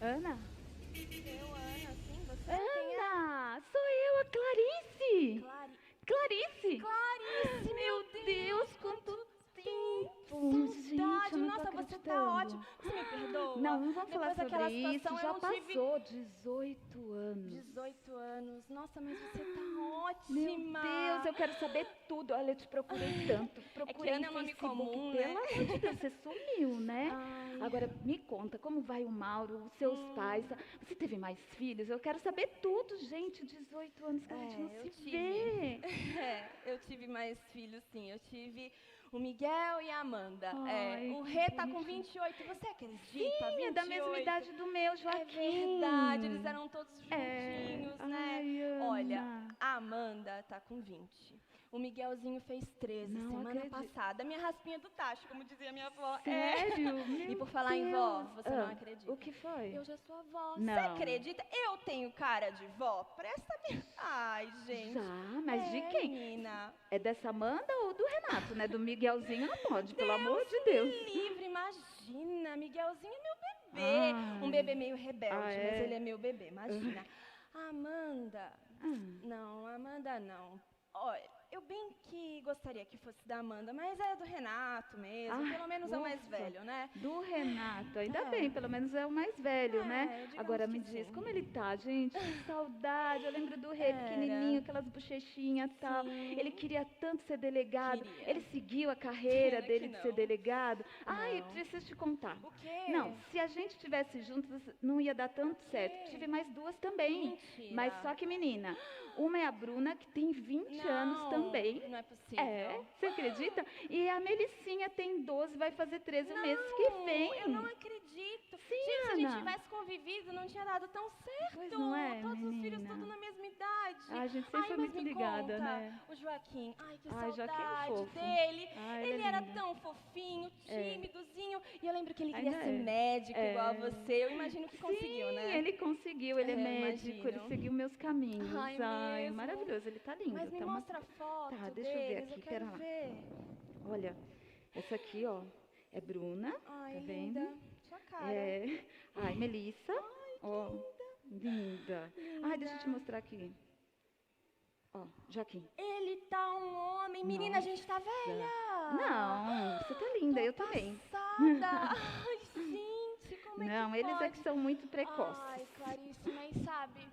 Ana? Eu, Ana, sim, você? Quem é? Ana! Sou eu, a Clarice! Clarice. Clarice! Clarice, Meu Deus, quanto tempo! Gente, eu saudade. não tô Nossa, você tá acreditando. ótimo. Você me perdoa? Não vamos falar Depois daquela sobre isso, situação, já eu não tive passou 18 anos. 18 anos. Nossa, mas você tá Meu ótima. Deus, eu quero saber tudo. Olha, eu te procurei tanto. Procurei Ana é no um nome Facebook. comum, Pelo né? amor de Deus, você sumiu, né? Ai. Agora, me conta, como vai o Mauro, os seus pais? Você teve mais filhos? Eu quero saber tudo, gente. 18 anos que a gente não se vê. Eu tive mais filhos, sim. Eu tive o Miguel e a Amanda. Ai, O que Rê tá com bonitinho. 28. Você acredita? Sim, é da mesma 28. idade do meu, É Joaquim. verdade, eles eram todos É. juntinhos, né? Ai, Olha, Ana. a Amanda tá com 20. O Miguelzinho fez 13 Não semana acredito. passada. Minha raspinha do tacho, como dizia minha avó. Sério? E Meu por falar em vó, Deus. você não acredita. O que foi? Eu já sou avó. Você Não. acredita? Eu tenho cara de vó? Presta atenção. Ai, gente. Já, mas de quem? Menina. É dessa Amanda ou do Renato, né? Do Miguelzinho não pode, pelo amor de Deus. Livre, imagina. Miguelzinho é meu bebê. Ai. Um bebê meio rebelde, Ah, mas é? ele é meu bebê, imagina. A Amanda. Não, a Amanda não. Olha, eu bem que gostaria que fosse da Amanda, mas é do Renato mesmo. Ai, Pelo menos é o mais ufa. velho, né? Do Renato, ainda É. bem, pelo menos é o mais velho, né? digamos Agora que me diz, sim. como ele tá, gente? Que saudade. Eu lembro do Rei Era. pequenininho, aquelas bochechinhas e tal. Sim. Ele queria tanto ser delegado. Queria. Ele seguiu a carreira Pena dele que de ser não. delegado. Ai, Não. preciso te contar. O quê? Não, se a gente estivesse juntos, não ia dar tanto certo. Tive mais duas também. Mentira. Mas só que menina, uma é a Bruna, que tem 20 anos também. Não é possível. É, você acredita? E a Melicinha tem 12, vai fazer 13 o mês que vem. Eu não acredito. Sim, gente, se a gente Ana. tivesse convivido, não tinha dado tão certo. Pois não é, Todos os filhos menina? tudo na mesma idade. Ah, a gente sempre foi mas muito me ligada, conta, né? O Joaquim. Ai, que Ai, Joaquim é saudade fofo. dele. Ah, ele é era lindo. tão fofinho, tímidozinho. E eu lembro que ele Ainda queria ser é. médico igual a você. Eu imagino que conseguiu, Sim, né? ele conseguiu, ele é É, médico, ele imagino. seguiu meus caminhos. Ai, mesmo? Maravilhoso, ele tá lindo. Mas me tá mostra a foto Tá, deixa eu ver deles, aqui, eu quero pera lá. ver. Olha, essa aqui, ó, é Bruna, Ai, tá linda. vendo? Sua cara. É. Ai, Melissa. Ai, que Ó, linda. Ai, deixa eu te mostrar aqui. Ó, Joaquim. Ele tá um homem. Menina, a gente tá velha. Não, você tá linda, eu também. Passada. Ai, gente, como é Não, que eles pode? é que são muito precoces. Ai, Clarice, mas sabe,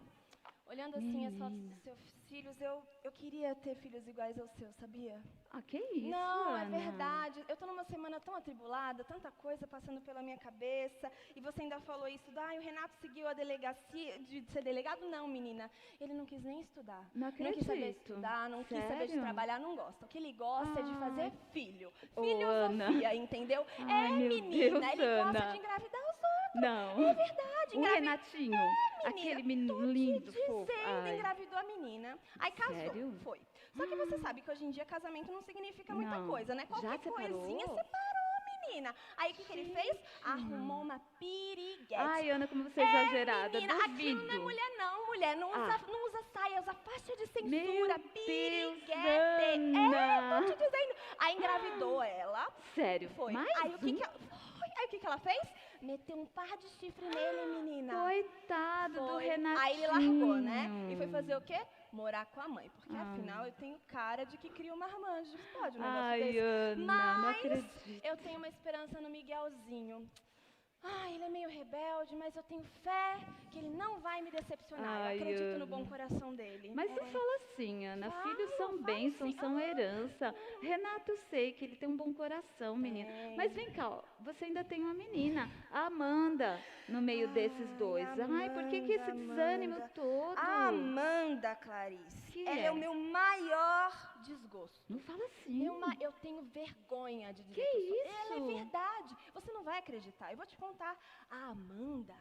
olhando assim as fotos dos seus filhos, eu queria ter filhos iguais aos seus, sabia? Ah, que isso, Não, Ana? é verdade. Eu tô numa semana tão atribulada, tanta coisa passando pela minha cabeça. E você ainda falou isso, o Renato seguiu a delegacia de ser delegado? Não, menina. Ele não quis nem estudar. Não quis saber acredito. estudar, não quis saber de Sério? trabalhar, não gosta. O que ele gosta é de fazer filho. Ô, Filosofia, Ana. entendeu? Ai, meu menina, Deus, ele gosta Ana. de engravidar os outros. Não. É verdade, O Renatinho, aquele menino lindo, fofo. dizendo, engravidou a menina. Aí casou, Sério? foi. Só que você sabe que hoje em dia casamento não significa muita Não. coisa, né? Já Qualquer separou? coisinha separou, menina. Aí o que ele fez? Arrumou uma piriguete. Ai, Ana, como você é exagerada, Menina, aquilo duvido. não é mulher não, mulher não usa saia, usa faixa de censura, Meu Deus, piriguete. Ana. Tô te dizendo. Aí engravidou ela. Sério? Foi. Mais Aí o que um? que ela... Aí o que que ela fez? Meteu um par de chifre nele, menina. Coitado do Foi. Renatinho. Aí ele largou, né? E foi fazer o quê? Morar com a mãe. Porque afinal eu tenho cara de que cria uma marmanjo. Pode um negócio Ai, desse? Ana, não Mas acredito. eu tenho uma esperança no Miguelzinho. Ai, ele é meio rebelde, mas eu tenho fé que ele não vai me decepcionar. Ai, eu acredito no Ana. bom coração dele. Mas não fala assim, Ana. Filhos são falo bênçãos, sim. são herança. Renato, eu sei que ele tem um bom coração, menina. Tem. Mas vem cá, ó, você ainda tem uma menina, a Amanda, no meio desses dois. Ai, por que esse desânimo todo? A Amanda, Clarice. Que ela é? é o meu maior desgosto. Não fala assim. Eu tenho vergonha de dizer Que eu sou. isso? Ela é verdade. Você não vai acreditar. Eu vou te contar. A Amanda,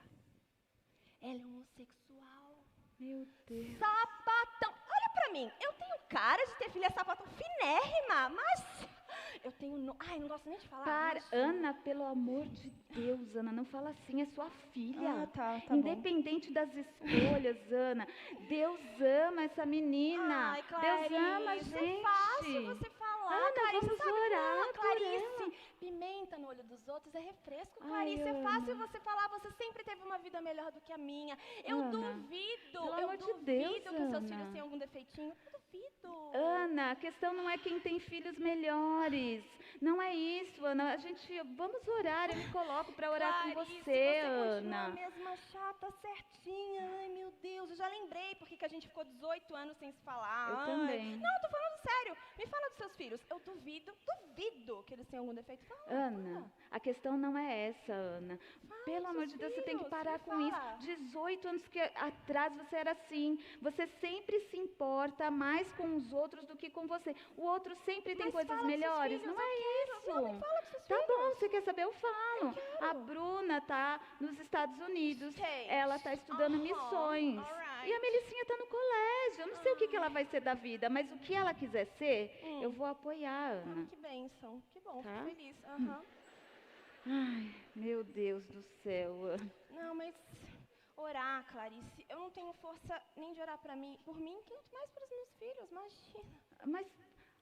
ela é homossexual. Meu Deus. Sapatão. Olha pra mim. Eu tenho cara de ter filha sapatão finérrima, mas eu tenho... Ai, não gosto nem de falar Para, isso. Ana, pelo amor de Deus, Ana, não fala assim, é sua filha. Tá Independente das escolhas, Ana, Deus ama essa menina. Ai, Clarice, Deus ama a gente. é fácil você falar, Ana, Clarice, vamos sabe? orar Não, por Clarice, ela. pimenta no olho dos outros é refresco, Ai, Clarice, é Ana. fácil você falar, você sempre teve uma vida melhor do que a minha. Eu Ana, duvido, pelo eu amor de duvido Deus, que os seus Ana. filhos tenham algum defeitinho, eu duvido. Ana, a questão não é quem tem filhos melhores. Não é isso, Ana. Vamos orar, eu me coloco para orar com Clarice, você, continua Ana. a mesma chata, certinha. Ai, meu Deus, eu já lembrei porque que a gente ficou 18 anos sem se falar. Eu Ai. também. Não, eu tô falando sério. Me fala dos seus filhos. Eu duvido que eles tenham algum defeito. Fala, Ana, a questão não é essa, Ana. Pelo amor de Deus, você tem que parar com isso. 18 anos atrás você era assim. Você sempre se importa mais com os outros do que com você. O outro sempre tem coisas melhores. Não é isso. Não, me fala dos seus Tá filhos. bom, você quer saber? Eu falo. A Bruna tá nos Estados Unidos. Sei. Ela tá estudando missões. alright. E a Melicinha tá no colégio. Eu não sei o que ela vai ser da vida, mas o que ela quiser ser, eu vou apoiar, Ana. Que bênção. Que bom, Tá? fico feliz. Aham. Ai, meu Deus do céu. Não, mas orar, Clarice, eu não tenho força nem de orar por mim, quanto mais para os meus filhos, imagina. Mas,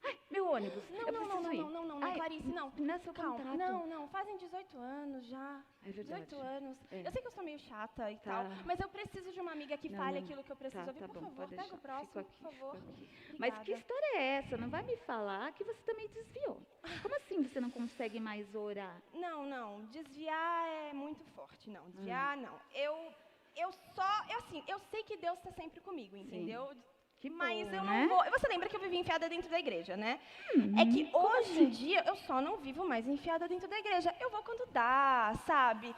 ai, meu ônibus. Eu preciso ir. Não, Ai, Clarice, não. Não é seu Calma, contato. não, fazem 18 anos já. É verdade. 18 anos. É. Eu sei que eu sou meio chata e Tá. tal, mas eu preciso de uma amiga que Não, fale não. aquilo que eu preciso ouvir. Tá Por bom, favor, pode pega deixar. o próximo, Fico aqui, por favor. fico aqui. Obrigada. Mas que história é essa? Não vai me falar que você também desviou. Como assim você não consegue mais orar? Não, desviar é muito forte, não. Desviar, não. Eu sei que Deus está sempre comigo, entendeu? Que bom, Mas eu né? não vou. Você lembra que eu vivi enfiada dentro da igreja, né? É que hoje em dia eu só não vivo mais enfiada dentro da igreja. Eu vou quando dá, sabe?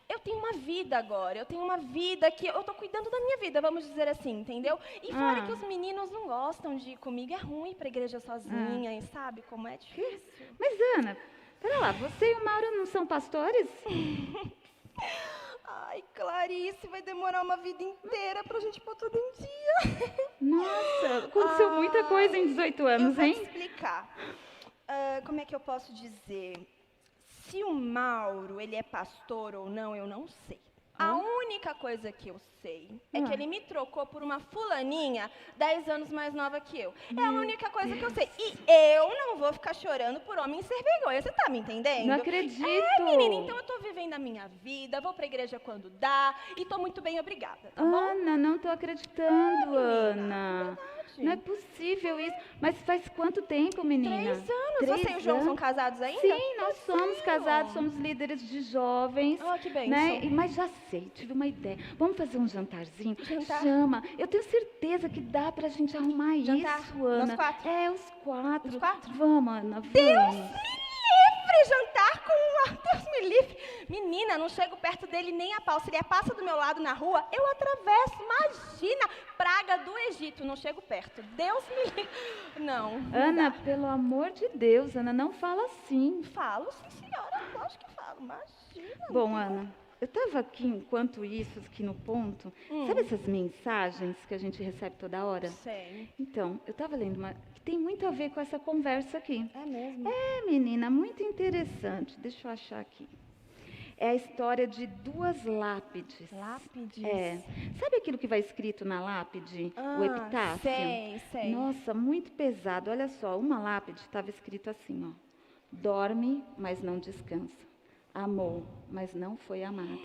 Eu tenho uma vida agora. Eu tenho uma vida que eu tô cuidando da minha vida, vamos dizer assim, entendeu? E fora que os meninos não gostam de ir comigo, é ruim ir pra igreja sozinha, e sabe como é difícil. Mas, Ana, pera lá, você e o Mauro não são pastores? Ai, Clarice, vai demorar uma vida inteira pra gente pôr tudo em dia. Nossa, aconteceu muita coisa em 18 anos, eu vou hein? te explicar. Como é que eu posso dizer? Se o Mauro, ele é pastor ou não, eu não sei. A única coisa que eu sei é que ele me trocou por uma fulaninha 10 anos mais nova que eu. É a única coisa que eu sei. E eu não vou ficar chorando por homem ser vergonha. Você tá me entendendo? Não acredito. Menina, então eu tô vivendo a minha vida, vou pra igreja quando dá e tô muito bem, obrigada, tá bom? Ana, não tô acreditando, menina, Ana. verdade. Não é possível isso. Mas faz quanto tempo, menina? 3 anos. 3 Você e o João anos? são casados ainda? Sim, nós somos casados, somos líderes de jovens. Que bênção. Né? Mas já sei, tive uma ideia. Vamos fazer um jantarzinho? Jantar? Chama. Eu tenho certeza que dá pra gente arrumar Jantar? isso, Ana. Nós 4? É, os 4. Os 4? Vamos, Ana, vamos. Deus me livre jantar com Deus me livre. Menina, não chego perto dele nem a pau. Se ele passa do meu lado na rua, eu atravesso. Imagina, praga do Egito, não chego perto. Deus me livre. Não. Ana, pelo amor de Deus, Ana, não fala assim. Falo, sim, senhora. Lógico que falo. Imagina. Bom, Ana, eu estava aqui, enquanto isso, aqui no ponto, sabe essas mensagens que a gente recebe toda hora? Sei. Então, eu estava lendo uma que tem muito a ver com essa conversa aqui. É mesmo? É, menina, muito interessante. Deixa eu achar aqui. É a história de 2 lápides. Lápides? É. Sabe aquilo que vai escrito na lápide? O epitáfio? Sei. Nossa, muito pesado. Olha só, uma lápide estava escrito assim, ó. Dorme, mas não descansa. Amou, mas não foi amado.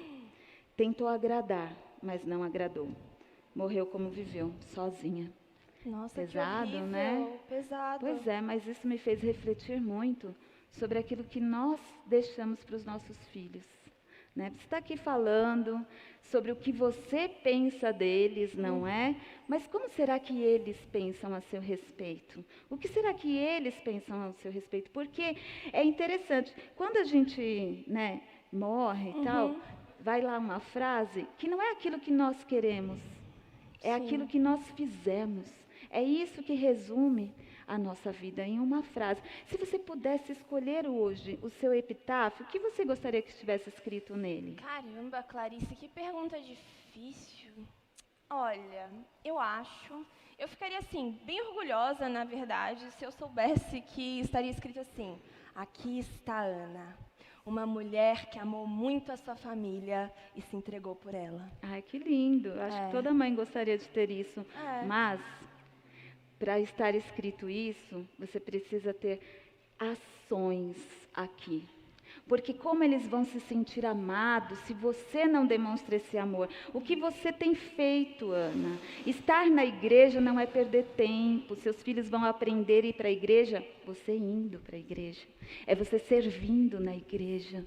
Tentou agradar, mas não agradou. Morreu como viveu, sozinha. Nossa, Pesado, que horrível. né? Pesado. Pois é, mas isso me fez refletir muito sobre aquilo que nós deixamos para os nossos filhos. Né? Você está aqui falando sobre o que você pensa deles, não é? Mas como será que eles pensam a seu respeito? O que será que eles pensam a seu respeito? Porque é interessante, quando a gente, né, morre e tal, vai lá uma frase que não é aquilo que nós queremos, é aquilo que nós fizemos. É isso que resume a nossa vida em uma frase. Se você pudesse escolher hoje o seu epitáfio, o que você gostaria que estivesse escrito nele? Caramba, Clarice, que pergunta difícil. Olha, eu ficaria assim, bem orgulhosa, na verdade, se eu soubesse que estaria escrito assim: aqui está Ana, uma mulher que amou muito a sua família e se entregou por ela. Ai, que lindo. Acho que toda mãe gostaria de ter isso. Mas, para estar escrito isso, você precisa ter ações aqui. Porque como eles vão se sentir amados se você não demonstra esse amor? O que você tem feito, Ana? Estar na igreja não é perder tempo. Seus filhos vão aprender a ir para a igreja, você indo para a igreja. É você servindo na igreja.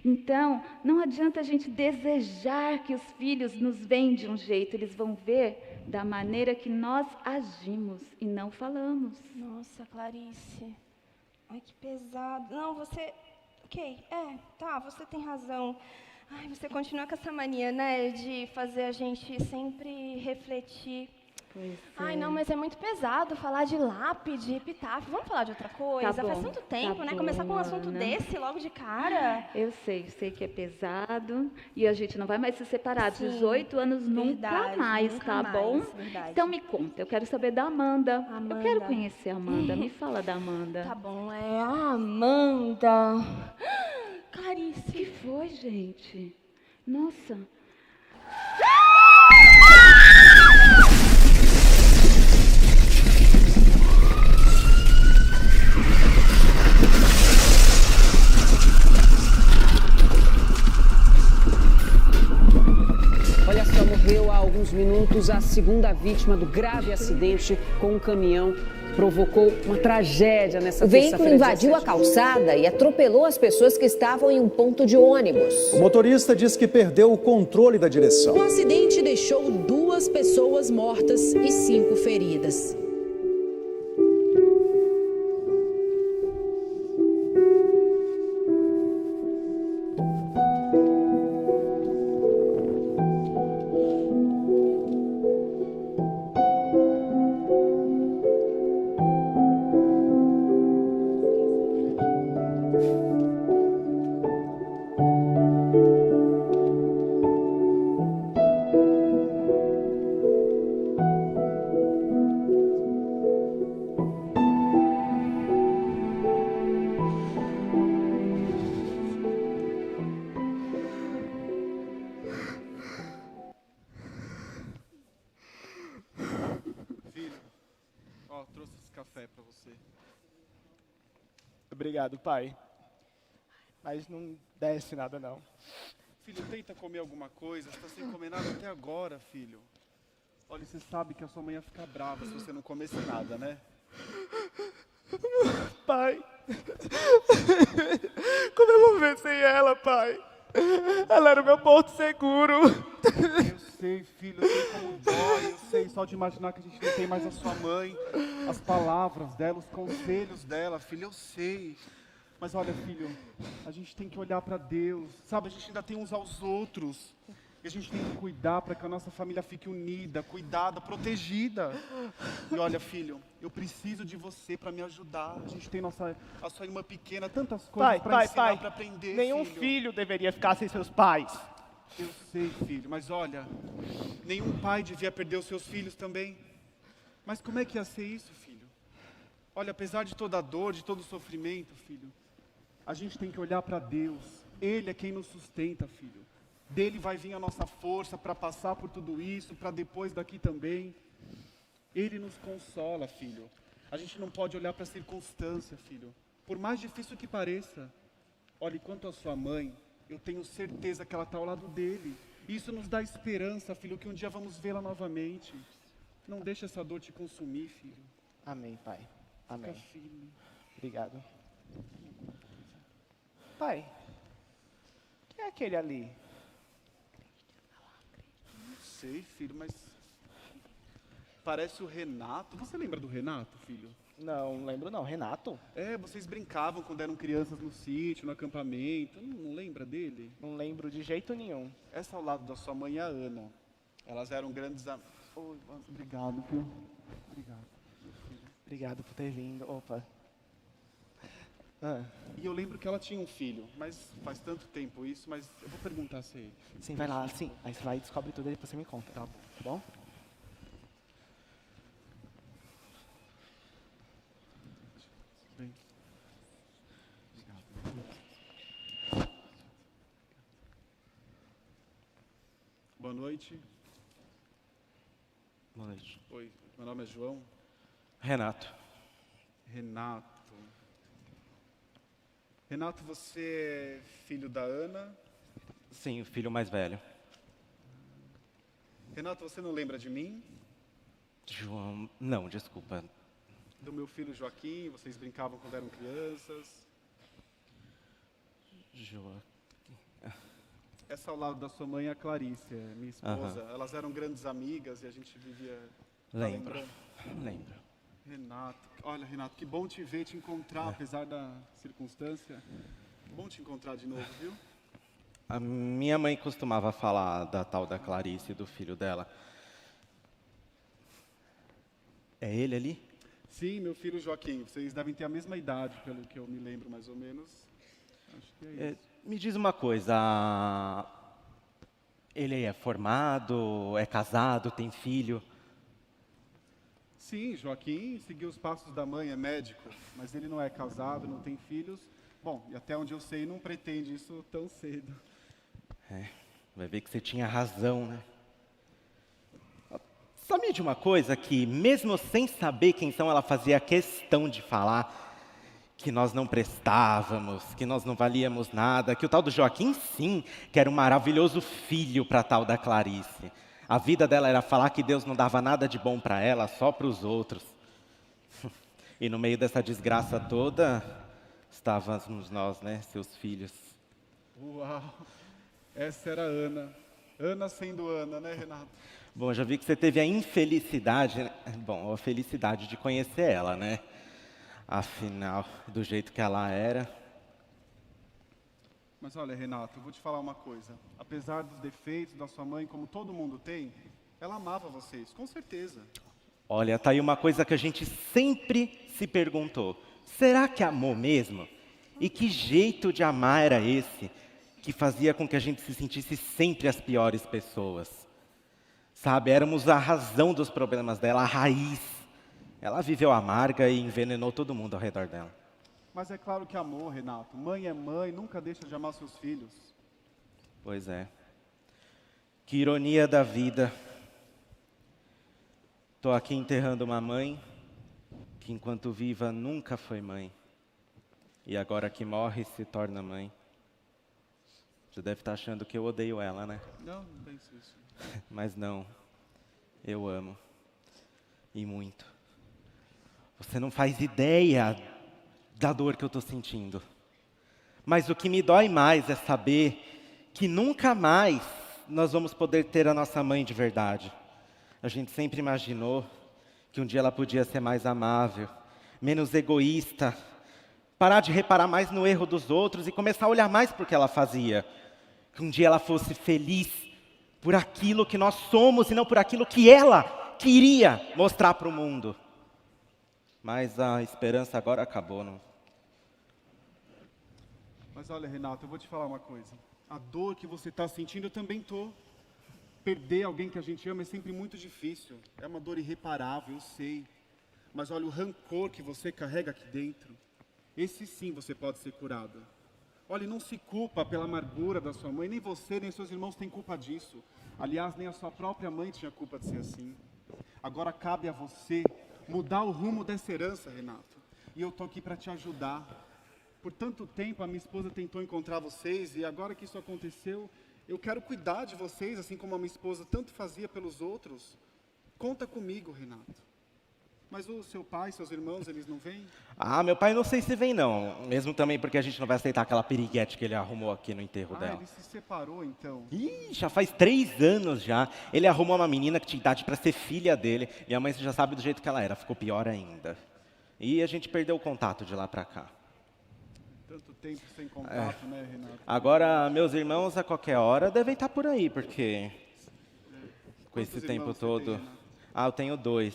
Então, não adianta a gente desejar que os filhos nos veem de um jeito. Eles vão ver da maneira que nós agimos e não falamos. Nossa, Clarice. Ai, que pesado. Não, você... Ok, você tem razão. Ai, você continua com essa mania, né, de fazer a gente sempre refletir. Pois Ai, é. não, mas é muito pesado falar de lápide, epitáfio. Vamos falar de outra coisa? Tá bom, Faz tanto tempo, tá né? bom, Começar com um assunto Ana. desse logo de cara. Eu sei que é pesado e a gente não vai mais se separar. Sim, 18 anos nunca verdade, mais, nunca tá mais, bom? verdade. Então me conta, eu quero saber da Amanda. Eu Amanda. quero conhecer a Amanda, me fala da Amanda. Tá bom, é a Amanda. O que Clarice. foi, gente? Nossa. Olha só, morreu há alguns minutos a segunda vítima do grave acidente com um caminhão. Provocou uma tragédia nessa O veículo terça-feira, invadiu a 17. calçada e atropelou as pessoas que estavam em um ponto de ônibus. O motorista diz que perdeu o controle da direção. O acidente deixou 2 pessoas mortas e 5 feridas. Trouxe esse café pra você. Obrigado, pai. Mas não desce nada, não. Filho, tenta comer alguma coisa. Você tá sem comer nada até agora, filho. Olha, você sabe que a sua mãe ia ficar brava se você não comesse nada, né? Pai. Como eu vou ver sem ela, pai? Ela era o meu porto seguro. Eu sei, filho, eu sei como dói. Eu sei só de imaginar que a gente não tem mais a sua mãe. As palavras dela, os conselhos dela, filho, eu sei. Mas olha, filho, a gente tem que olhar para Deus, sabe? A gente ainda tem uns aos outros. E a gente tem que cuidar para que a nossa família fique unida, cuidada, protegida. E olha, filho, eu preciso de você para me ajudar. A gente tem a sua irmã pequena, tantas coisas para ensinar, para aprender, nenhum filho deveria ficar sem seus pais. Eu sei, filho, mas olha, nenhum pai devia perder os seus filhos também. Mas como é que ia ser isso, filho? Olha, apesar de toda a dor, de todo o sofrimento, filho, a gente tem que olhar para Deus. Ele é quem nos sustenta, filho. Dele vai vir a nossa força para passar por tudo isso, para depois daqui também. Ele nos consola, filho. A gente não pode olhar para a circunstância, filho. Por mais difícil que pareça. Olha, quanto a sua mãe, eu tenho certeza que ela está ao lado dele. Isso nos dá esperança, filho, que um dia vamos vê-la novamente. Não deixa essa dor te consumir, filho. Amém, pai. Amém. Fica firme. Obrigado. Pai, quem é aquele ali? Não sei, filho, mas... Parece o Renato. Você lembra do Renato, filho? Não lembro não. Renato? É, vocês brincavam quando eram crianças no sítio, no acampamento. Não lembra dele? Não lembro de jeito nenhum. Essa ao lado da sua mãe é a Ana. Elas eram grandes amigos. Obrigado, filho. Obrigado. Obrigado por ter vindo. Opa. E eu lembro que ela tinha um filho, mas faz tanto tempo isso, mas eu vou perguntar se é ele. Sim, vai lá, sim. Aí você vai e descobre tudo e depois você me conta. Tá bom? Bem. noite. Boa noite. Oi, meu nome é João. Renato. Renato. Renato, você é filho da Ana. Sim, o filho mais velho. Renato, você não lembra de mim? João... Não, desculpa. Do meu filho Joaquim, vocês brincavam quando eram crianças. João... Essa ao lado da sua mãe é a Clarice, é minha esposa. Elas eram grandes amigas e a gente vivia... Lembro. lembrando. Lembro. Renato, olha, Renato, que bom te ver, te encontrar, apesar da circunstância. Bom te encontrar de novo, viu? A minha mãe costumava falar da tal da Clarice e do filho dela. É ele ali? Sim, meu filho Joaquim. Vocês devem ter a mesma idade, pelo que eu me lembro, mais ou menos. Acho que é isso. Me diz uma coisa, ele é formado, é casado, tem filho? Sim, Joaquim seguiu os passos da mãe, é médico, mas ele não é casado, não tem filhos. Bom, e até onde eu sei, não pretende isso tão cedo. Vai ver que você tinha razão, né? Sabia de uma coisa que, mesmo sem saber quem são, ela fazia questão de falar que nós não prestávamos, que nós não valíamos nada, que o tal do Joaquim, sim, que era um maravilhoso filho para a tal da Clarice. A vida dela era falar que Deus não dava nada de bom para ela, só para os outros. E no meio dessa desgraça toda, estávamos nós, né, seus filhos. Uau, essa era a Ana. Ana sendo Ana, né, Renato? Bom, já vi que você teve a infelicidade, a felicidade de conhecer ela, né? Afinal, do jeito que ela era. Mas olha, Renato, eu vou te falar uma coisa. Apesar dos defeitos da sua mãe, como todo mundo tem, ela amava vocês, com certeza. Olha, tá aí uma coisa que a gente sempre se perguntou. Será que amou mesmo? E que jeito de amar era esse que fazia com que a gente se sentisse sempre as piores pessoas? Sabe, éramos a razão dos problemas dela, a raiz. Ela viveu amarga e envenenou todo mundo ao redor dela. Mas é claro que amor, Renato. Mãe é mãe, nunca deixa de amar seus filhos. Pois é. Que ironia da vida. Estou aqui enterrando uma mãe que, enquanto viva, nunca foi mãe. E agora que morre, se torna mãe. Você deve estar achando que eu odeio ela, né? Não penso isso. Mas não. Eu amo. E muito. Você não faz ideia da dor que eu estou sentindo. Mas o que me dói mais é saber que nunca mais nós vamos poder ter a nossa mãe de verdade. A gente sempre imaginou que um dia ela podia ser mais amável, menos egoísta, parar de reparar mais no erro dos outros e começar a olhar mais para o que ela fazia. Que um dia ela fosse feliz por aquilo que nós somos e não por aquilo que ela queria mostrar para o mundo. Mas a esperança agora acabou, não? Mas olha, Renato, eu vou te falar uma coisa. A dor que você está sentindo, eu também estou. Perder alguém que a gente ama é sempre muito difícil. É uma dor irreparável, eu sei. Mas olha, o rancor que você carrega aqui dentro, esse sim você pode ser curado. Olha, não se culpa pela amargura da sua mãe, nem você, nem seus irmãos têm culpa disso. Aliás, nem a sua própria mãe tinha culpa de ser assim. Agora cabe a você mudar o rumo dessa herança, Renato. E eu estou aqui para te ajudar. Por tanto tempo a minha esposa tentou encontrar vocês e agora que isso aconteceu, eu quero cuidar de vocês, assim como a minha esposa tanto fazia pelos outros. Conta comigo, Renato. Mas o seu pai, seus irmãos, eles não vêm? Ah, meu pai não sei se vem não. Mesmo também porque a gente não vai aceitar aquela piriguete que ele arrumou aqui no enterro dela. Ele se separou então. Ih, já faz 3 anos já. Ele arrumou uma menina que tinha idade para ser filha dele. E a mãe, você já sabe do jeito que ela era, ficou pior ainda. E a gente perdeu o contato de lá para cá. Tanto tempo sem contato, né, Renato? Agora, meus irmãos, a qualquer hora, devem estar por aí, porque com esse Quantos tempo irmãos você todo... tem, Renato? Ah, eu tenho 2.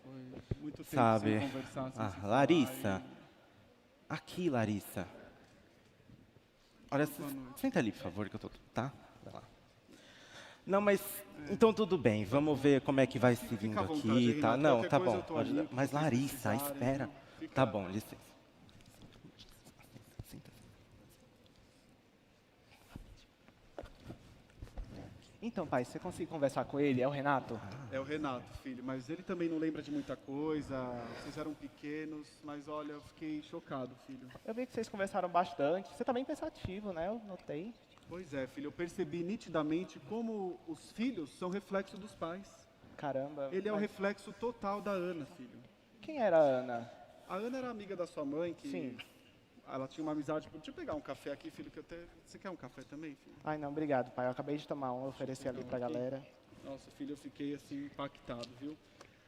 Foi muito tempo Sabe? sem conversar, sem se falar, Larissa. Aqui, Larissa. Olha, senta ali, por favor, que eu tô... Tá? Vai lá. Não, mas... Então tudo bem, vamos ver como é que vai se vindo à vontade, aqui, tá? Renato, Não, qualquer tá coisa bom. eu tô Pode ali, dar. Mas se vocês Larissa, precisarem, espera. fica- Tá bom, licença. Então, pai, você consegue conversar com ele? É o Renato? É o Renato, filho, mas ele também não lembra de muita coisa. Vocês eram pequenos, mas olha, eu fiquei chocado, filho. Eu vi que vocês conversaram bastante. Você tá bem pensativo, né? Eu notei. Pois é, filho, eu percebi nitidamente como os filhos são reflexo dos pais. Caramba. Ele é o mas reflexo total da Ana, filho. Quem era a Ana? A Ana era amiga da sua mãe, que Sim. ela tinha uma amizade. Deixa eu pegar um café aqui, filho, que eu até... Você quer um café também, filho? Ai, não, obrigado, pai. Eu acabei de tomar um, eu ofereci ali pra galera. Nossa, filho, eu fiquei assim impactado, viu?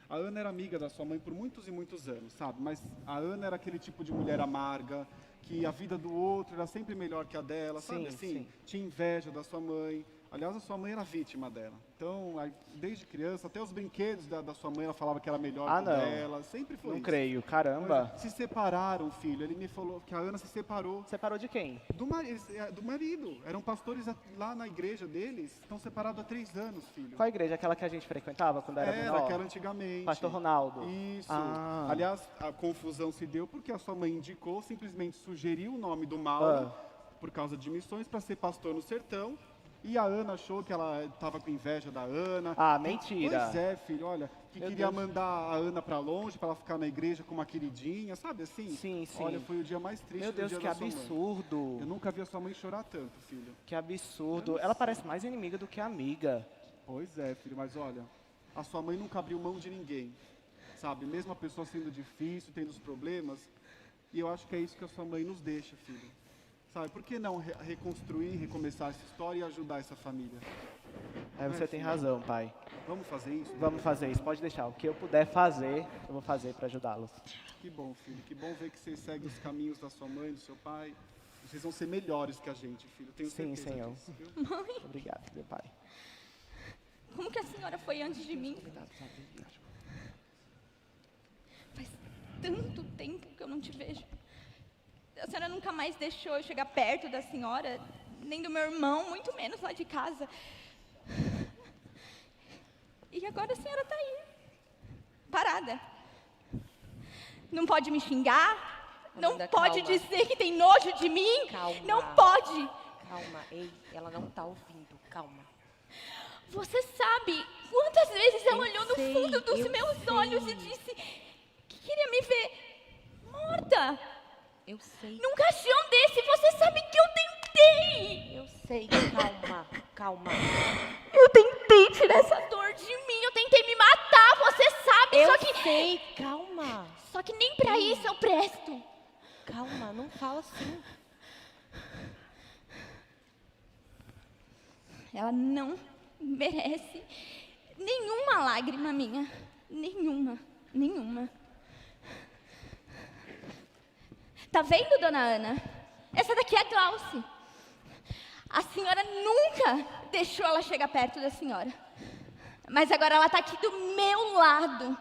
A Ana era amiga da sua mãe por muitos e muitos anos, sabe? Mas a Ana era aquele tipo de mulher amarga, que a vida do outro era sempre melhor que a dela, sabe Sim, assim? sim. Tinha inveja da sua mãe. Aliás, a sua mãe era vítima dela. Então, desde criança, até os brinquedos da sua mãe, ela falava que era melhor que o não. dela. Sempre foi Não isso. creio, caramba. Mas se separaram, filho. Ele me falou que a Ana se separou. Separou de quem? Do marido. Eram pastores lá na igreja deles. Estão separados há 3 anos, filho. Qual a igreja? Aquela que a gente frequentava quando era menor? que era antigamente. Pastor Ronaldo. Isso. Ah. Aliás, a confusão se deu porque a sua mãe indicou, simplesmente sugeriu o nome do Mauro, por causa de missões, para ser pastor no sertão. E a Ana achou que ela estava com inveja da Ana. Ah, mentira. Pois é, filho, olha, que Meu queria Deus. mandar a Ana para longe, para ela ficar na igreja com uma queridinha, sabe assim? Sim, sim. Olha, foi o dia mais triste Meu do Deus, dia que da sua mãe. absurdo. Eu nunca vi a sua mãe chorar tanto, filho. Que absurdo. Ela parece mais inimiga do que amiga. Pois é, filho, mas olha, a sua mãe nunca abriu mão de ninguém, sabe? Mesmo a pessoa sendo difícil, tendo os problemas, e eu acho que é isso que a sua mãe nos deixa, filho. Sabe, por que não reconstruir, recomeçar essa história e ajudar essa família? Você tem razão, pai. Vamos fazer isso? Vamos fazer isso, pode deixar. O que eu puder fazer, eu vou fazer para ajudá-los. Que bom, filho, que bom ver que você segue os caminhos da sua mãe, do seu pai. Vocês vão ser melhores que a gente, filho, tenho Sim, certeza Senhor. disso, viu? Mãe, Obrigado, meu pai. como que a senhora foi antes de mim? Faz tanto tempo que eu não te vejo. A senhora nunca mais deixou eu chegar perto da senhora, nem do meu irmão, muito menos lá de casa. E agora a senhora está aí, parada. Não pode me xingar, não Amanda, pode calma. dizer que tem nojo de mim, Calma. não pode. Calma, ei, ela não tá ouvindo, calma. Você sabe quantas vezes ela olhou no sei, fundo dos eu meus sei. olhos e disse que queria me ver morta? Eu sei, Num caixão desse, você sabe que eu tentei. eu sei, calma, calma. Eu tentei tirar essa dor de mim, eu tentei me matar, você sabe, Eu só que... sei, calma. Só que nem pra isso eu presto. Calma, não fala assim. Ela não merece nenhuma lágrima minha. Nenhuma, nenhuma. Tá vendo, dona Ana? Essa daqui é a Glauce. A senhora nunca deixou ela chegar perto da senhora. Mas agora ela tá aqui do meu lado.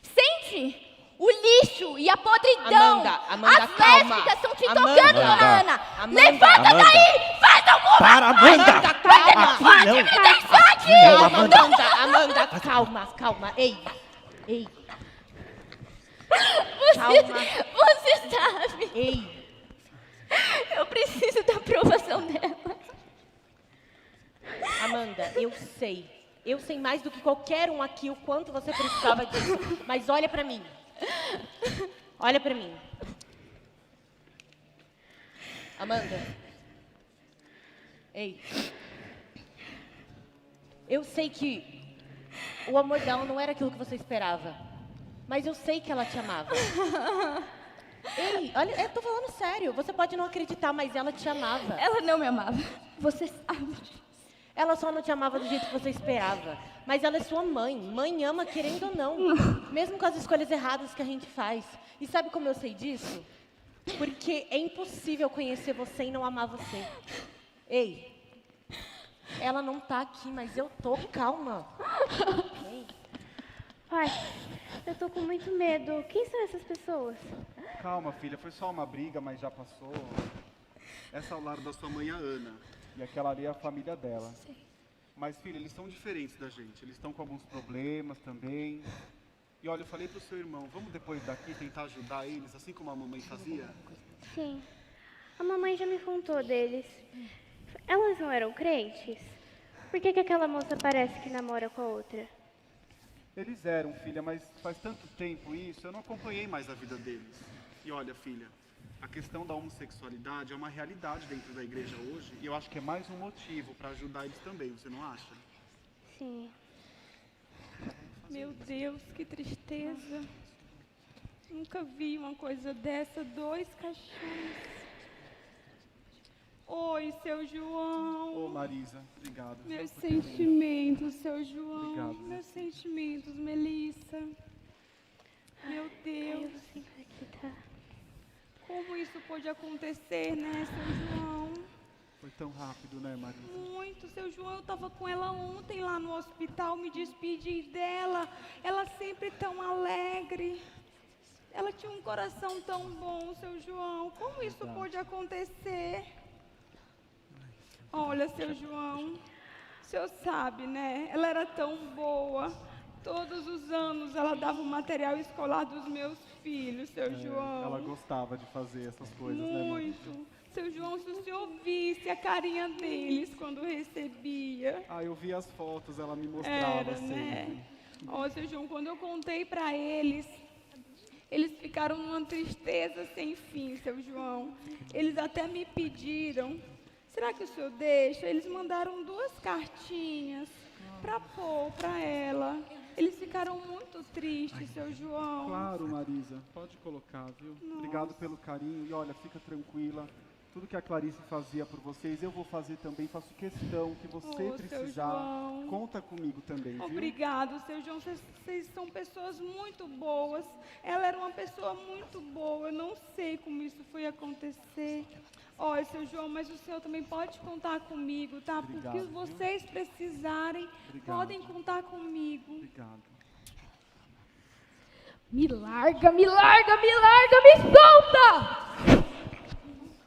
Sente o lixo e a podridão. Amanda, as calma. lésbicas estão te Amanda. tocando, dona Ana. Amanda. Levanta Amanda. daí! Faz alguma Para, Amanda! Calma. Aqui não! me deixar aqui! Não, Amanda! Amanda, calma, calma. Ei, ei, Você sabe, ei. eu preciso da aprovação dela. Amanda, eu sei. Eu sei mais do que qualquer um aqui o quanto você precisava disso. Mas olha pra mim. Olha pra mim. Amanda. Ei. Eu sei que o amor dela não era aquilo que você esperava. Mas eu sei que ela te amava. Ei, olha, eu tô falando sério. Você pode não acreditar, mas ela te amava. Ela não me amava, você sabe. Ela só não te amava do jeito que você esperava. Mas ela é sua mãe. Mãe ama querendo ou não. Mesmo com as escolhas erradas que a gente faz. E sabe como eu sei disso? Porque é impossível conhecer você e não amar você. Ei, ela não tá aqui, mas eu tô. Calma. Ei. Pai, eu tô com muito medo. Quem são essas pessoas? Calma, filha, foi só uma briga, mas já passou. Essa é o lar da sua mãe, a Ana. E aquela ali é a família dela. Mas, filha, eles são diferentes da gente. Eles estão com alguns problemas também. E olha, eu falei pro seu irmão, vamos depois daqui tentar ajudar eles, assim como a mamãe fazia? Sim. A mamãe já me contou deles. Elas não eram crentes? Por que aquela moça parece que namora com a outra? Eles eram, filha, mas faz tanto tempo isso, eu não acompanhei mais a vida deles. E olha, filha, a questão da homossexualidade é uma realidade dentro da igreja hoje, e eu acho que é mais um motivo para ajudar eles também, você não acha? Sim. Meu Deus, que tristeza. Nunca vi uma coisa dessa, 2 caixões. Oi, seu João. Ô, Marisa, obrigado. Meus sentimentos, seu João. Obrigado. Meus sentimentos, Melissa. Meu Deus. Eu sinto aqui, tá? Como isso pôde acontecer, né, seu João? Foi tão rápido, né, Marisa? Muito, seu João. Eu estava com ela ontem lá no hospital, me despedi dela. Ela sempre tão alegre. Ela tinha um coração tão bom, seu João. Como isso pôde acontecer? Olha, seu João, o senhor sabe, né? Ela era tão boa. Todos os anos ela dava o material escolar dos meus filhos, seu João. Ela gostava de fazer essas coisas, né, Muito. Seu João, se o senhor visse a carinha deles quando recebia. Ah, eu vi as fotos, ela me mostrava Era, sempre. né? Ó, seu João, quando eu contei pra eles, eles ficaram numa tristeza sem fim, seu João. Eles até me pediram, será que o senhor deixa? Eles mandaram 2 cartinhas para pôr para ela. Eles ficaram muito tristes, seu João. Claro, Marisa, pode colocar, viu? Nossa. Obrigado pelo carinho e olha, fica tranquila. Tudo que a Clarice fazia por vocês, eu vou fazer também. Faço questão que você Seu precisar, João. conta comigo também, viu? Obrigado, seu João. Vocês são pessoas muito boas. Ela era uma pessoa muito boa. Eu não sei como isso foi acontecer. Olha, seu João, mas o senhor também pode contar comigo, tá? Obrigado, Porque viu? vocês precisarem, Obrigado. podem contar comigo. Obrigado. Me larga, me larga, me larga, me solta!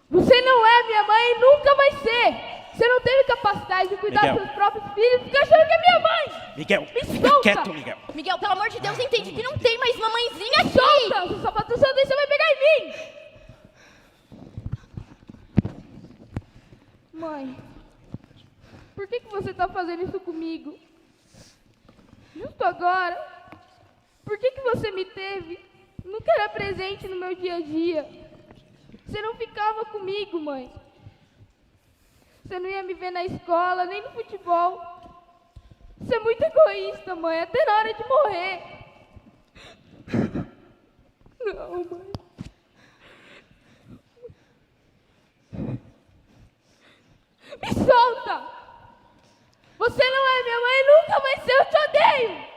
Você não é minha mãe e nunca vai ser! Você não teve capacidade de cuidar Miguel. dos seus próprios filhos, fica achando que é minha mãe! Miguel, Me fica solta! quieto, Miguel. Miguel, pelo amor de Deus, entende que não tem mais mamãezinha aqui. Solta! Se só bota o seu dedo, você vai pegar em mim! Mãe, por que você está fazendo isso comigo? Justo agora? Por que você me teve? Nunca era presente no meu dia a dia. Você não ficava comigo, mãe. Você não ia me ver na escola, nem no futebol. Você é muito egoísta, mãe, até na hora de morrer. Não, mãe. Me solta! Você não é minha mãe e nunca vai ser, eu te odeio!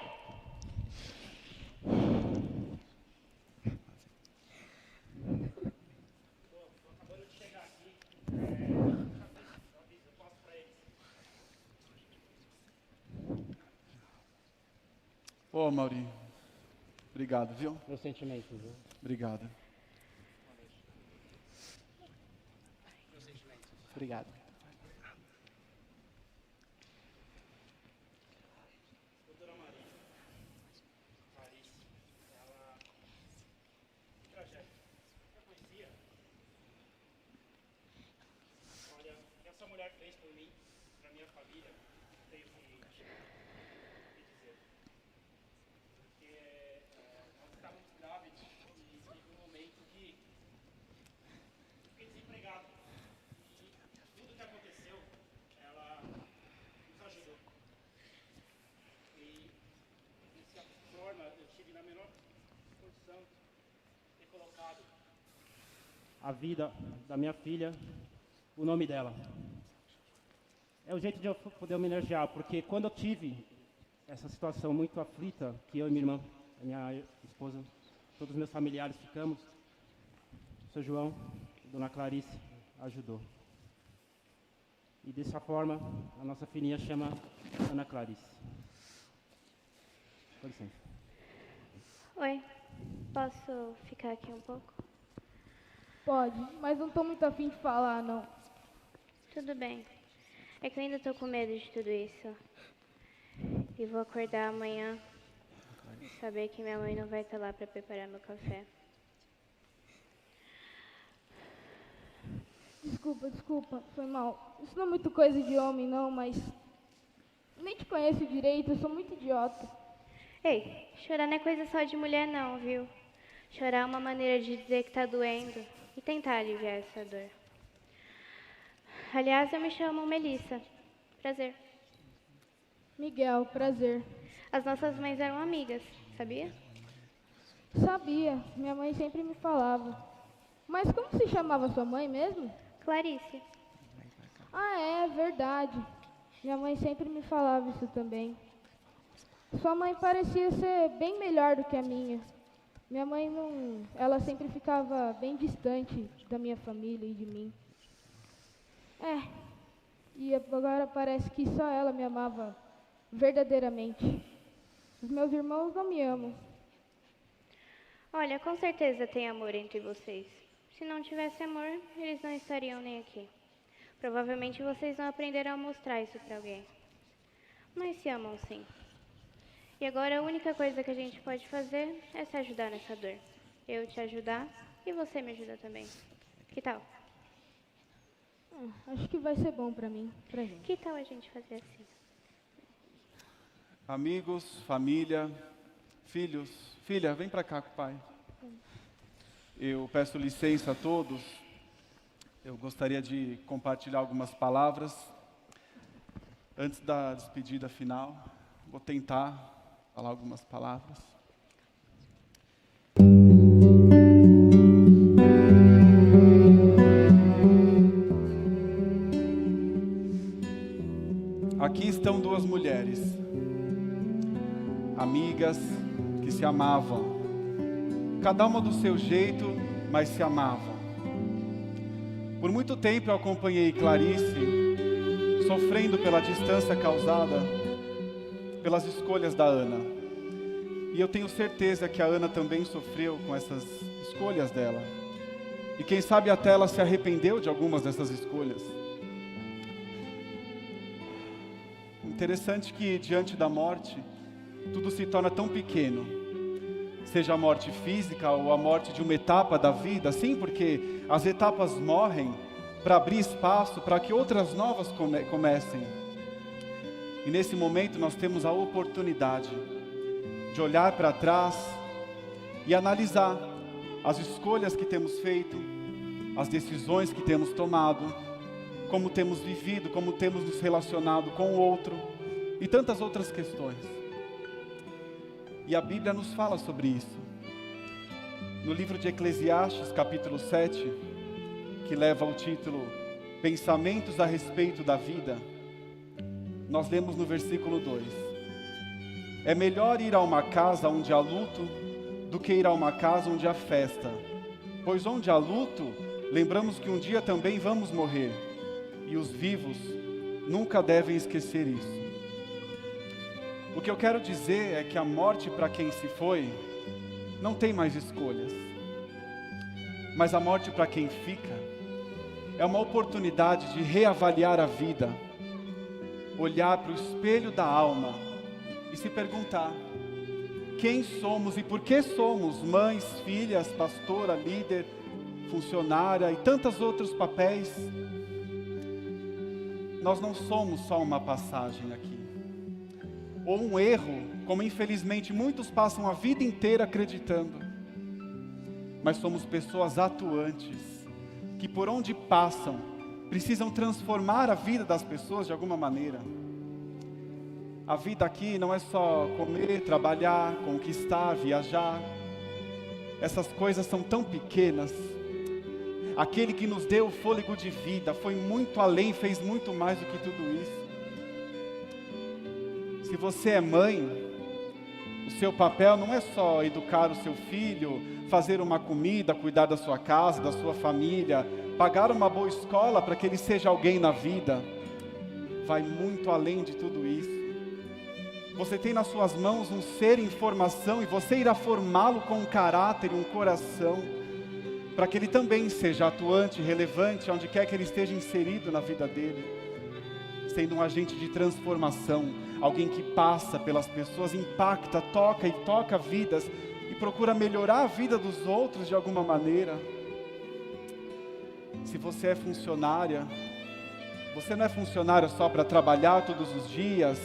Ô, Mauri, obrigado, viu? Meus sentimentos, viu? Obrigado. Obrigado. A vida da minha filha, o nome dela. É o jeito de eu poder homenagear, porque quando eu tive essa situação muito aflita, que eu e minha irmã, a minha esposa, todos os meus familiares ficamos, o seu João, a dona Clarice, ajudou. E dessa forma, a nossa filhinha chama Ana Clarice. Com licença. Oi, posso ficar aqui um pouco? Pode, mas não tô muito afim de falar, não. Tudo bem. É que eu ainda tô com medo de tudo isso. E vou acordar amanhã e saber que minha mãe não vai estar lá para preparar meu café. Desculpa, foi mal. Isso não é muito coisa de homem, não, mas Nem te conheço direito, eu sou muito idiota. Ei, chorar não é coisa só de mulher não, viu? Chorar é uma maneira de dizer que tá doendo e tentar aliviar essa dor. Aliás, eu me chamo Melissa. Prazer. Miguel, prazer. As nossas mães eram amigas, sabia? Sabia, minha mãe sempre me falava. Mas como se chamava sua mãe mesmo? Clarice. Ah, é verdade. Minha mãe sempre me falava isso também. Sua mãe parecia ser bem melhor do que a minha. Minha mãe não... Ela sempre ficava bem distante da minha família e de mim. E agora parece que só ela me amava verdadeiramente. Os meus irmãos não me amam. Olha, com certeza tem amor entre vocês. Se não tivesse amor, eles não estariam nem aqui. Provavelmente vocês não aprenderam a mostrar isso para alguém. Mas se amam sim. E agora a única coisa que a gente pode fazer é se ajudar nessa dor. Eu te ajudar e você me ajudar também. Que tal? Acho que vai ser bom pra mim, pra gente. Que tal a gente fazer assim? Amigos, família, filhos. Filha, vem para cá com o pai. Eu peço licença a todos. Eu gostaria de compartilhar algumas palavras. Antes da despedida final, vou tentar falar algumas palavras. Aqui estão duas mulheres, amigas que se amavam, cada uma do seu jeito, mas se amavam. Por muito tempo eu acompanhei Clarice, sofrendo pela distância causada pelas escolhas da Ana. E eu tenho certeza que a Ana também sofreu com essas escolhas dela. E quem sabe até ela se arrependeu de algumas dessas escolhas. Interessante que diante da morte, tudo se torna tão pequeno. Seja a morte física ou a morte de uma etapa da vida. Sim, porque as etapas morrem para abrir espaço para que outras novas comecem. E nesse momento nós temos a oportunidade de olhar para trás e analisar as escolhas que temos feito, as decisões que temos tomado, como temos vivido, como temos nos relacionado com o outro e tantas outras questões. E a Bíblia nos fala sobre isso. No livro de Eclesiastes, capítulo 7, que leva o título Pensamentos a respeito da vida, nós lemos no versículo 2: é melhor ir a uma casa onde há luto do que ir a uma casa onde há festa, pois onde há luto, lembramos que um dia também vamos morrer, e os vivos nunca devem esquecer isso. O que eu quero dizer é que a morte para quem se foi não tem mais escolhas, mas a morte para quem fica é uma oportunidade de reavaliar a vida, olhar para o espelho da alma e se perguntar: quem somos e por que somos mães, filhas, pastora, líder, funcionária e tantos outros papéis? Nós não somos só uma passagem aqui, ou um erro, como infelizmente muitos passam a vida inteira acreditando, mas somos pessoas atuantes, que por onde passam, precisam transformar a vida das pessoas de alguma maneira. A vida aqui não é só comer, trabalhar, conquistar, viajar. Essas coisas são tão pequenas. Aquele que nos deu o fôlego de vida foi muito além, fez muito mais do que tudo isso. Se você é mãe, o seu papel não é só educar o seu filho, fazer uma comida, cuidar da sua casa, da sua família, pagar uma boa escola para que ele seja alguém na vida. Vai muito além de tudo isso. Você tem nas suas mãos um ser em formação e você irá formá-lo com um caráter e um coração, para que ele também seja atuante, relevante, onde quer que ele esteja inserido na vida dele, sendo um agente de transformação, alguém que passa pelas pessoas, impacta, toca vidas e procura melhorar a vida dos outros de alguma maneira. Se você é funcionária, você não é funcionária só para trabalhar todos os dias,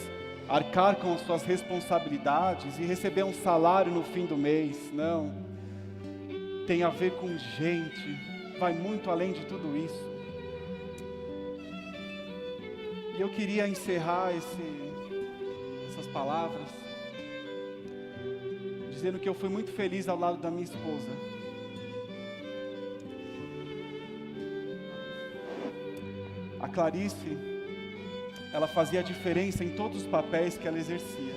arcar com as suas responsabilidades e receber um salário no fim do mês. Não. Tem a ver com gente, vai muito além de tudo isso. E eu queria encerrar essas palavras dizendo que eu fui muito feliz ao lado da minha esposa. A Clarice, ela fazia a diferença em todos os papéis que ela exercia.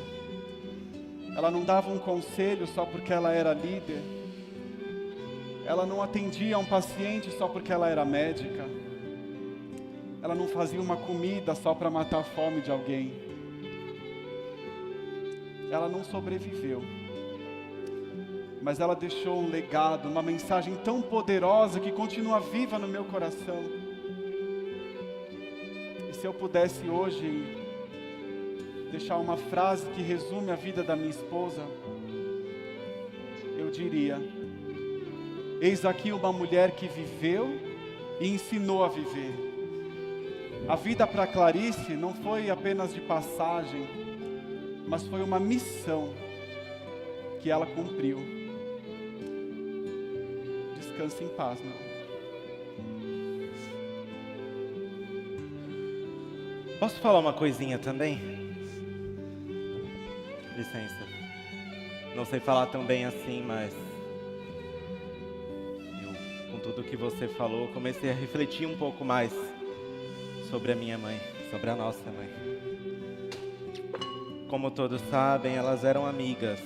Ela não dava um conselho só porque ela era líder. Ela não atendia a um paciente só porque ela era médica. Ela não fazia uma comida só para matar a fome de alguém. Ela não sobreviveu. Mas ela deixou um legado, uma mensagem tão poderosa que continua viva no meu coração. E se eu pudesse hoje deixar uma frase que resume a vida da minha esposa, eu diria: eis aqui uma mulher que viveu e ensinou a viver. A vida para Clarice não foi apenas de passagem, mas foi uma missão que ela cumpriu. Descanse em paz, meu. Posso falar uma coisinha também? Licença. Não sei falar tão bem assim, mas com tudo que você falou, comecei a refletir um pouco mais sobre a minha mãe, sobre a nossa mãe. Como todos sabem, elas eram amigas.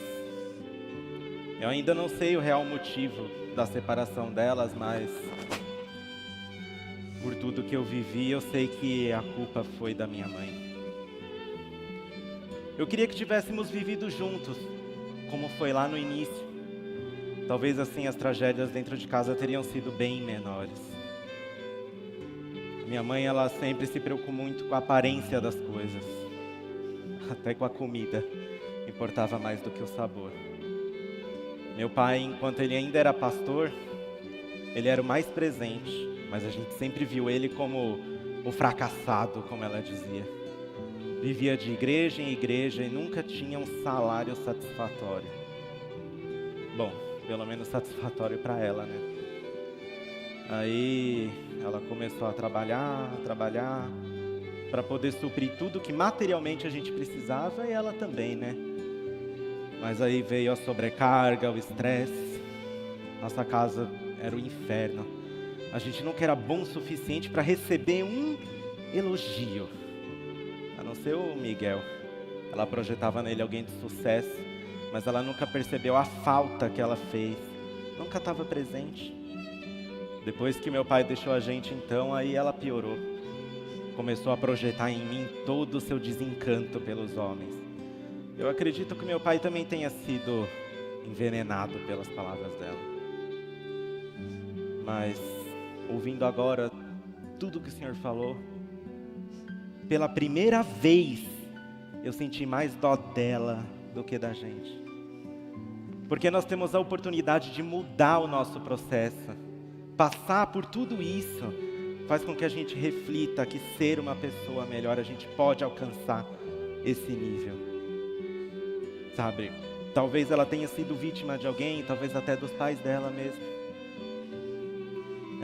Eu ainda não sei o real motivo da separação delas, mas por tudo que eu vivi, eu sei que a culpa foi da minha mãe. Eu queria que tivéssemos vivido juntos, como foi lá no início. Talvez assim as tragédias dentro de casa teriam sido bem menores. Minha mãe, ela sempre se preocupou muito com a aparência das coisas. Até com a comida, importava mais do que o sabor. Meu pai, enquanto ele ainda era pastor, ele era o mais presente, mas a gente sempre viu ele como o fracassado, como ela dizia. Vivia de igreja em igreja e nunca tinha um salário satisfatório. Bom, pelo menos satisfatório para ela, né? Aí ela começou a trabalhar, para poder suprir tudo que materialmente a gente precisava, e ela também, né? Mas aí veio a sobrecarga, o estresse. Nossa casa era o inferno. A gente nunca era bom o suficiente para receber um elogio. A não ser o Miguel. Ela projetava nele alguém de sucesso, mas ela nunca percebeu a falta que ela fez. Nunca estava presente. Depois que meu pai deixou a gente, então, aí ela piorou. Começou a projetar em mim todo o seu desencanto pelos homens. Eu acredito que meu pai também tenha sido envenenado pelas palavras dela. Mas, ouvindo agora tudo que o Senhor falou, pela primeira vez, eu senti mais dó dela do que da gente. Porque nós temos a oportunidade de mudar o nosso processo. Passar por tudo isso faz com que a gente reflita que ser uma pessoa melhor, a gente pode alcançar esse nível. Sabe, talvez ela tenha sido vítima de alguém, talvez até dos pais dela mesmo.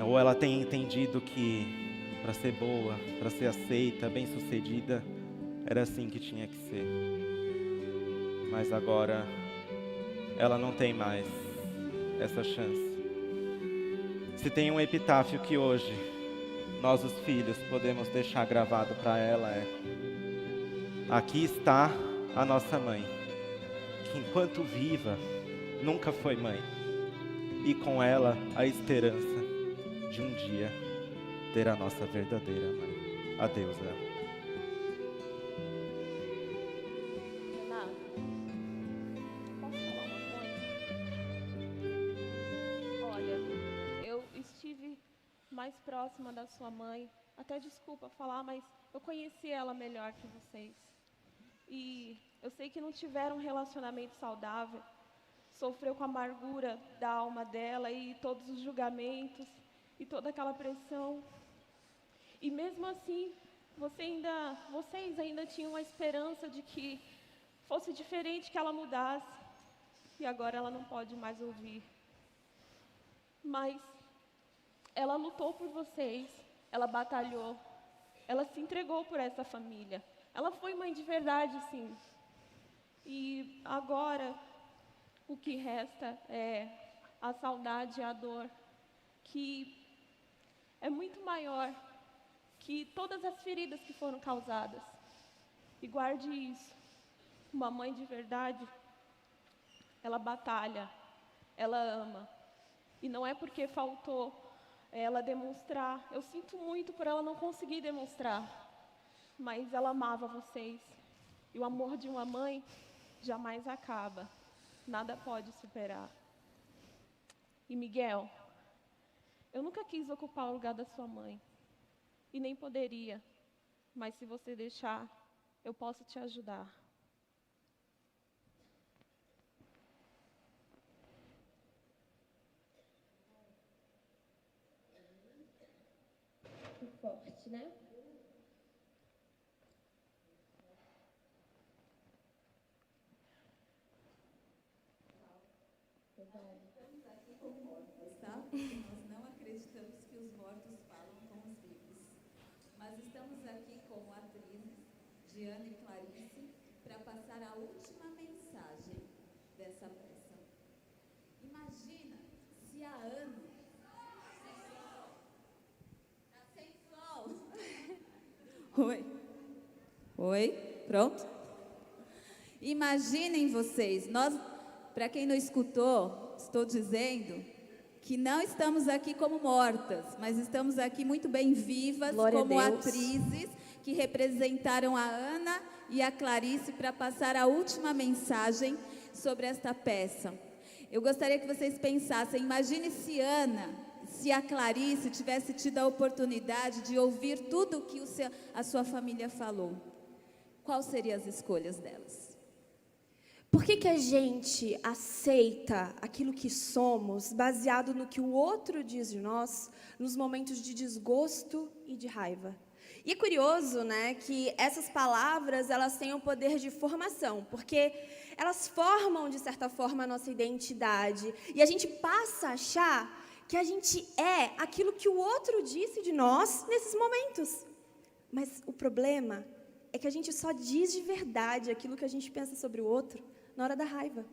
Ou ela tenha entendido que para ser boa, para ser aceita, bem-sucedida, era assim que tinha que ser. Mas agora ela não tem mais essa chance. Se tem um epitáfio que hoje nós, os filhos, podemos deixar gravado para ela é: aqui está a nossa mãe, que enquanto viva, nunca foi mãe. E com ela, a esperança de um dia ter a nossa verdadeira mãe. Adeus, ela. Mais próxima da sua mãe, até desculpa falar, mas eu conheci ela melhor que vocês. E eu sei que não tiveram um relacionamento saudável, sofreu com a amargura da alma dela e todos os julgamentos e toda aquela pressão. E mesmo assim, vocês ainda tinham a esperança de que fosse diferente, que ela mudasse. E agora ela não pode mais ouvir. Mas ela lutou por vocês, ela batalhou, ela se entregou por essa família. Ela foi mãe de verdade, sim. E agora o que resta é a saudade e a dor, que é muito maior que todas as feridas que foram causadas. E guarde isso. Uma mãe de verdade, ela batalha, ela ama. E não é porque faltou ela demonstrar. Eu sinto muito por ela não conseguir demonstrar. Mas ela amava vocês. E o amor de uma mãe jamais acaba. Nada pode superar. E Miguel, eu nunca quis ocupar o lugar da sua mãe. E nem poderia. Mas se você deixar, eu posso te ajudar. Forte, né? Estamos aqui como mortos, tá? Nós não acreditamos que os mortos falam com os vivos. Mas estamos aqui como atrizes, Diana e Clarice, para passar a última mensagem dessa peça. Imagina se a Ana... Oi, pronto? Imaginem vocês, para quem não escutou, estou dizendo que não estamos aqui como mortas, mas estamos aqui muito bem vivas, Glória como a Deus. atrizes que representaram a Ana e a Clarice para passar a última mensagem sobre esta peça. Eu gostaria que vocês pensassem, imagine se a Clarice tivesse tido a oportunidade de ouvir tudo o que a sua família falou. Quais seriam as escolhas delas? Por que a gente aceita aquilo que somos baseado no que o outro diz de nós nos momentos de desgosto e de raiva? E é curioso, né, que essas palavras, elas têm o poder de formação, porque elas formam, de certa forma, a nossa identidade. E a gente passa a achar que a gente é aquilo que o outro disse de nós nesses momentos. Mas o problema é que a gente só diz de verdade aquilo que a gente pensa sobre o outro na hora da raiva.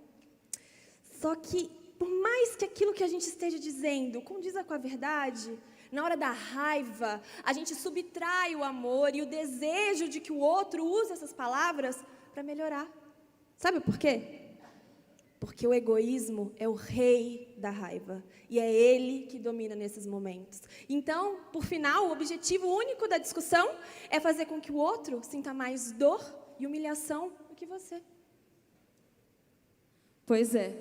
Só que, por mais que aquilo que a gente esteja dizendo condiza com a verdade, na hora da raiva, a gente subtrai o amor e o desejo de que o outro use essas palavras para melhorar. Sabe por quê? Porque o egoísmo é o rei da raiva. E é ele que domina nesses momentos. Então, por final, o objetivo único da discussão é fazer com que o outro sinta mais dor e humilhação do que você. Pois é.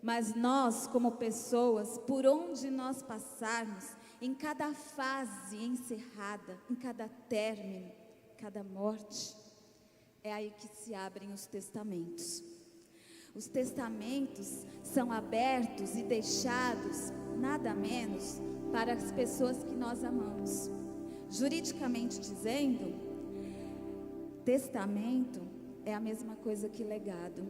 Mas nós, como pessoas, por onde nós passarmos, em cada fase encerrada, em cada término, cada morte, é aí que se abrem os testamentos. Os testamentos são abertos e deixados, nada menos, para as pessoas que nós amamos. Juridicamente dizendo, testamento é a mesma coisa que legado.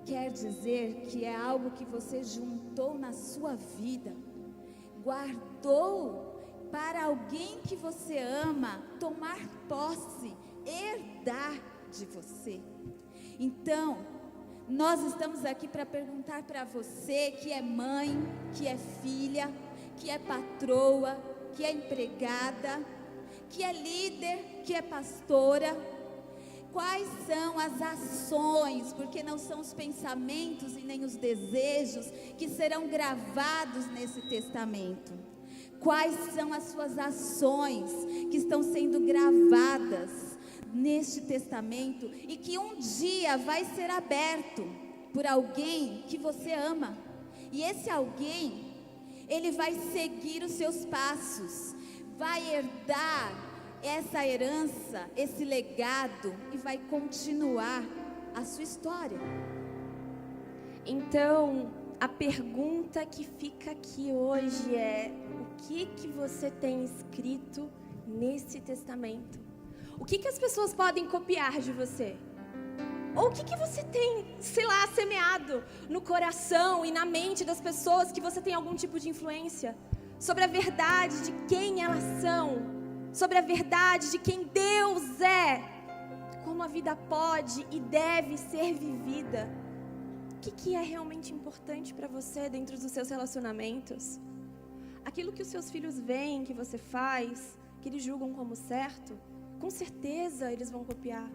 Quer dizer que é algo que você juntou na sua vida, guardou para alguém que você ama tomar posse, herdar de você. Então, nós estamos aqui para perguntar para você que é mãe, que é filha, que é patroa, que é empregada, que é líder, que é pastora, quais são as ações, porque não são os pensamentos e nem os desejos que serão gravados nesse testamento. Quais são as suas ações que estão sendo gravadas neste testamento e que um dia vai ser aberto por alguém que você ama. E esse alguém, ele vai seguir os seus passos, vai herdar essa herança, esse legado e vai continuar a sua história. Então, a pergunta que fica aqui hoje é: o que você tem escrito nesse testamento? O que as pessoas podem copiar de você? Ou o que você tem, sei lá, semeado no coração e na mente das pessoas que você tem algum tipo de influência? Sobre a verdade de quem elas são, sobre a verdade de quem Deus é, como a vida pode e deve ser vivida. O que é realmente importante para você dentro dos seus relacionamentos? Aquilo que os seus filhos veem que você faz, que eles julgam como certo, com certeza eles vão copiar.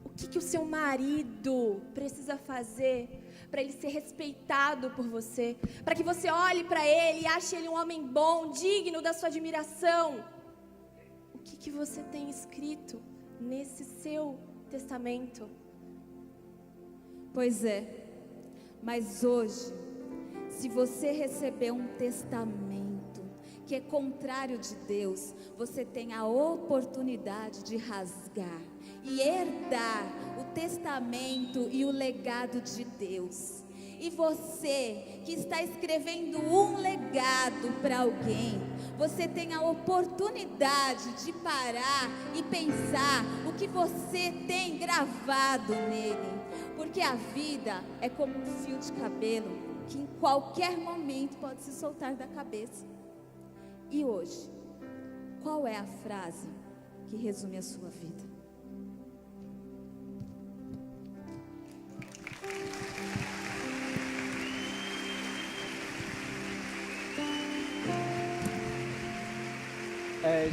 O que o seu marido precisa fazer para ele ser respeitado por você? Para que você olhe para ele e ache ele um homem bom, digno da sua admiração? O que você tem escrito nesse seu testamento? Pois é, mas hoje, se você receber um testamento que é contrário de Deus, você tem a oportunidade de rasgar e herdar o testamento e o legado de Deus. E você que está escrevendo um legado para alguém, você tem a oportunidade de parar e pensar o que você tem gravado nele. Porque a vida é como um fio de cabelo que em qualquer momento pode se soltar da cabeça. E hoje, qual é a frase que resume a sua vida?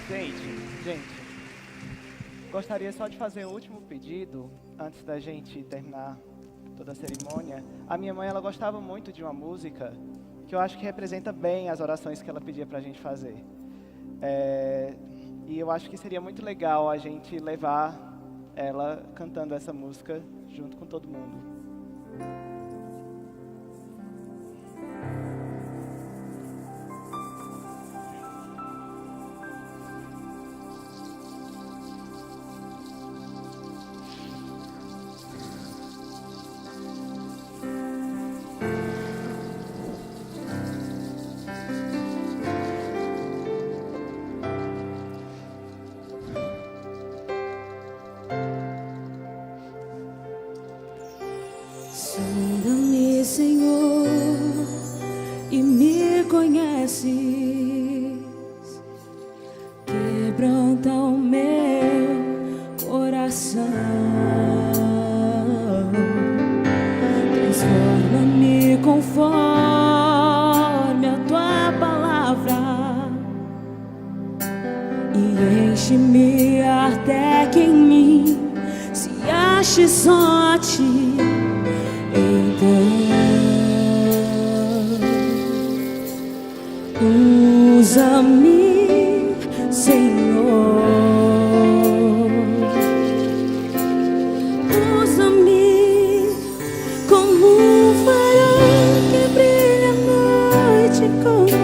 Gente, gostaria só de fazer um último pedido antes da gente terminar toda a cerimônia. A minha mãe, ela gostava muito de uma música que eu acho que representa bem as orações que ela pedia pra gente fazer. E eu acho que seria muito legal a gente levar ela cantando essa música junto com todo mundo. Sonda-me, Senhor, e me conheces. Quebranta o meu coração. Transforma-me conforme a tua palavra e enche-me até que em mim se ache só a ti. Usa-me, Senhor. Usa-me como um farol que brilha à noite, como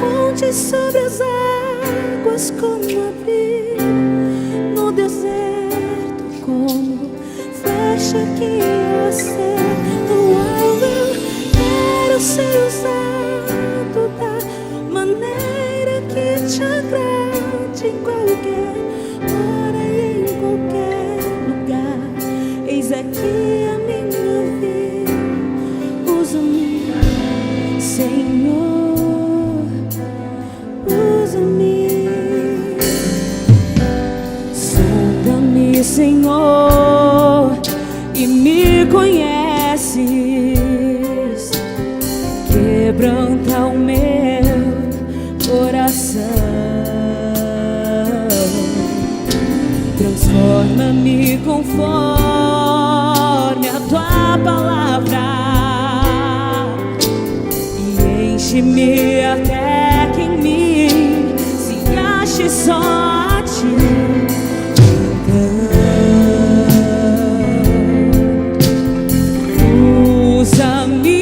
ponte sobre as águas, como abrigo no deserto, como flecha que acerta o alvo. Quero ser usado da maneira que te agrade, em qualquer hora e em qualquer lugar. Eis aqui a minha vida. Usa-me, Senhor. Usa-me. Sonda-me, Senhor, e me conheces. Quebranta o meu coração. Transforma-me conforme a tua palavra e enche-me até que em mim se ache só a ti. Usa-me,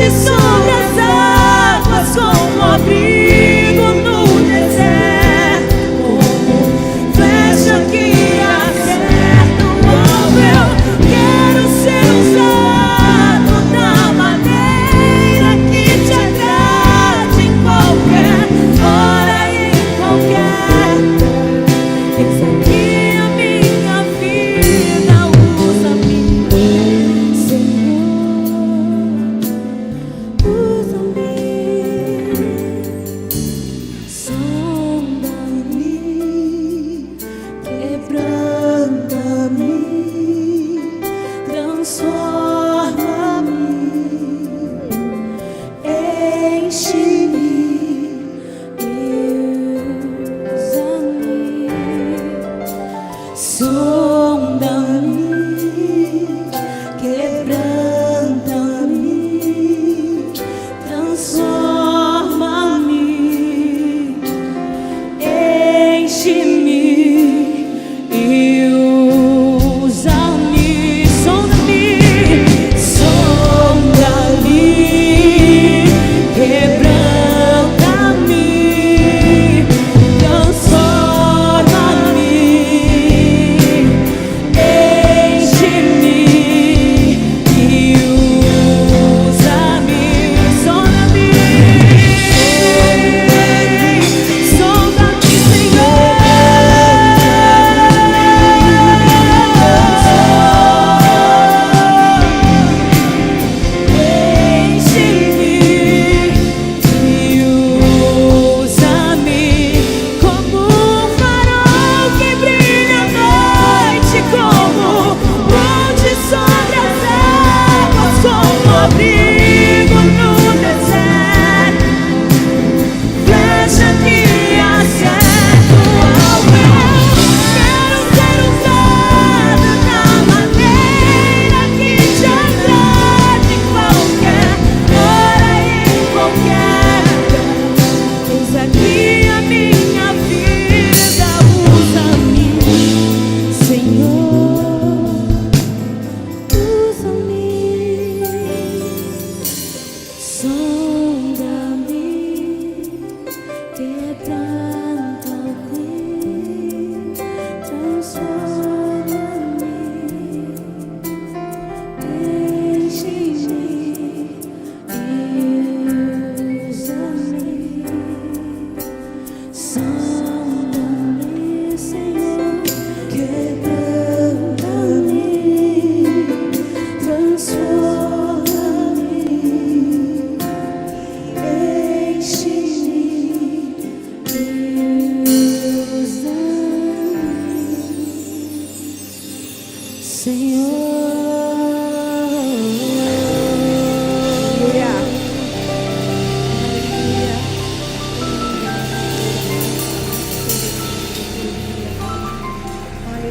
sobre as águas, como abrigo no deserto, como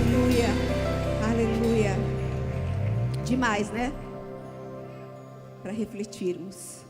Aleluia. Aleluia. Demais, né? Para refletirmos.